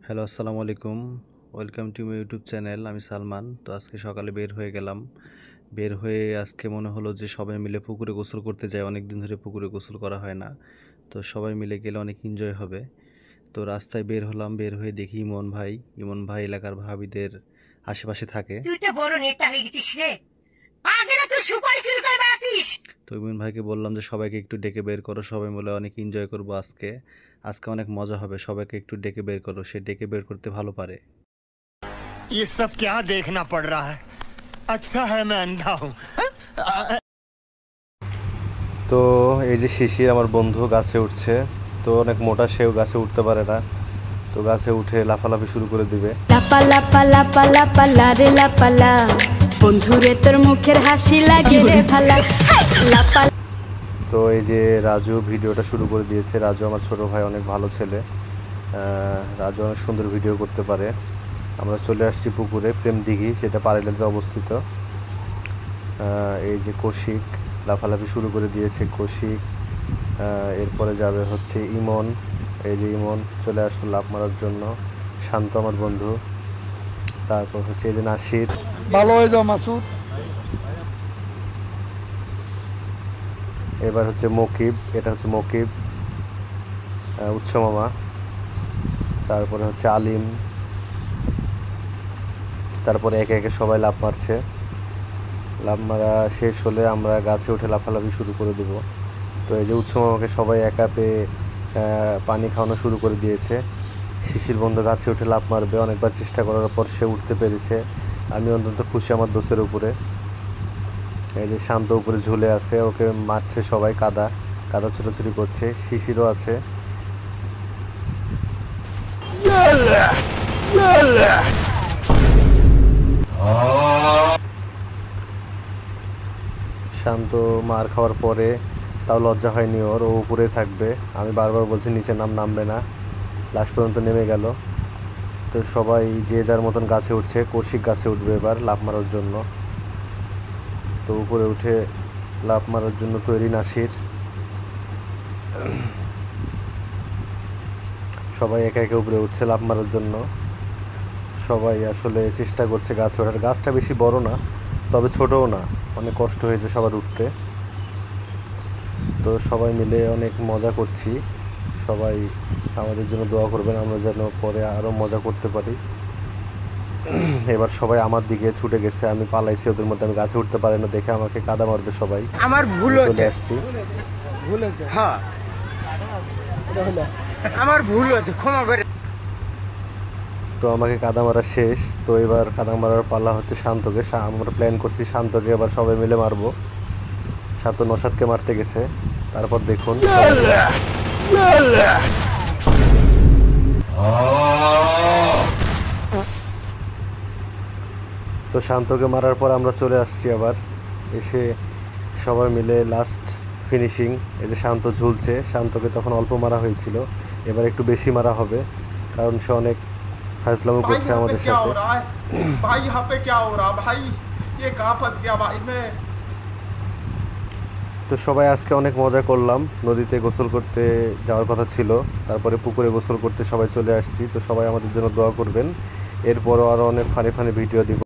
Hello, আসসালামু আলাইকুম। Welcome to my YouTube channel. আমি সালমান। তো আজকে সকালে বের হয়ে গেলাম। বের হয়ে আজকে মনে হলো যে সবাই মিলে পুকুরে গোসল করতে যাই। অনেক দিন ধরে পুকুরে গোসল করা হয় না। তো সবাই মিলে গেলে অনেক এনজয় হবে। তো রাস্তায় বের হলাম। বের হয়ে দেখি ইমন ভাই এলাকার ভাবিদের আশেপাশে থাকে। তুই তো বড় নেতা হয়ে গেছিস রে। আগে না তুই সুপারি চুরি করে বেড়াতিস। তো ইমন ভাইকে বললাম যে সবাইকে একটু ডেকে বের করো, সবাই মিলে অনেক এনজয় করবো আজকে। আজকে অনেক মজা হবে, সবাইকে একটু ডেকে বের করো। সে ডেকে বের করতে ভালো পারে। ये सब क्या देखना पड़ रहा है? अच्छा है मैं अंधा हूँ। তো এই যে শিশির আমার বন্ধু গাছে উঠছে। তো অনেক মোটা, সেও গাছে উঠতে পারে না। তো গাছে উঠে লাফালাফি শুরু করে দিবে। লাপা লাপা লাপা লাপা লারে লাপালা, বন্ধুরে তোর মুখের হাসি লাগে রে ভালা। লাপা তো এই যে রাজু ভিডিওটা শুরু করে দিয়েছে। রাজু আমার ছোট ভাই, অনেক ভালো ছেলে। রাজু অনেক সুন্দর ভিডিও করতে পারে। আমরা চলে আসছি পুকুরে, প্রেম দিঘি, সেটা পারেলাতে অবস্থিত। এই যে কৌশিক লাফালাফি শুরু করে দিয়েছে। কৌশিক, এরপরে যাবে হচ্ছে ইমন। এই যে ইমন চলে আসলো লাফ মারার জন্য। শান্ত আমার বন্ধু। তারপর হচ্ছে এই যে নাসির। ভালো হয়ে যাও মাসুদ। এবার হচ্ছে মকিব, এটা হচ্ছে মকিব, উৎস মামা। তারপরে হচ্ছে আলিম। তারপরে একে একে সবাই লাফ মারছে। লাফ মারা শেষ হলে আমরা গাছে উঠে লাফালাফি শুরু করে দেব। তো এই যে উৎস মামাকে সবাই একা পেয়ে পানি খাওয়ানো শুরু করে দিয়েছে। শিশির বন্ধু গাছে উঠে লাফ মারবে, অনেকবার চেষ্টা করার পর সে উঠতে পেরেছে। আমি অন্তত খুশি আমার দোষের উপরে। এই যে শান্ত উপরে ঝুলে আছে, ওকে মারছে সবাই, কাদা কাদা ছোটাছুটি করছে। শিশিরও আছে। শান্ত মার খাওয়ার পরে তাও লজ্জা হয়নি ওর, ও উপরে থাকবে। আমি বারবার বলছি নিচে নামবে না। লাস্ট পর্যন্ত নেমে গেল। তো সবাই যে যার মতন গাছে উঠছে। কৌশিক গাছে উঠবে এবার লাফ মারার জন্য। তো উপরে উঠে লাফ মারার জন্য তৈরি নাসির। সবাই একে একে উপরে উঠছে লাফ মারার জন্য। সবাই আসলে চেষ্টা করছে গাছ ওঠার। গাছটা বেশি বড় না, তবে ছোটও না। অনেক কষ্ট হয়েছে সবার উঠতে। তো সবাই মিলে অনেক মজা করছি। সবাই আমাদের জন্য দোয়া করবেন, আমরা যেন পরে আরও মজা করতে পারি। এবার সবাই আমার দিকে ছুটে গেছে, আমি পালাইছি ওদের মধ্যে। আমি গাছে উঠতে পারি না দেখে আমাকে কাদা মারবে সবাই। আমার ভুল চলে হয়েছে। আসছি। ভুল হয়েছে, হ্যাঁ আমার ভুল হয়েছে, ক্ষমা করে। তো আমাকে কাদা মারা শেষ। তো এবার কাদা মারার পালা হচ্ছে শান্তকে। আমরা প্ল্যান করছি শান্তকে এবার সবাই মিলে মারবো। শান্ত নসাদকে মারতে গেছে। তারপর দেখুন, তো শান্তকে মারার পর আমরা চলে আসছি আবার। এসে সবাই মিলে লাস্ট ফিনিশিং। এই যে শান্ত ঝুলছে। শান্তকে তখন অল্প মারা হয়েছিল, এবার একটু বেশি মারা হবে, কারণ সে অনেক ফাজলামো করছে আমাদের সাথে। भाई यहाँ पे क्या हो रहा भाई, ये कहाँ फंस गया भाई मैं। তো সবাই আজকে অনেক মজা করলাম। নদীতে গোসল করতে যাওয়ার কথা ছিল, তারপরে পুকুরে গোসল করতে সবাই চলে আসছি। তো সবাই আমাদের জন্য দোয়া করবেন। এরপরও আরও অনেক ফানি ফানি ভিডিও দিব।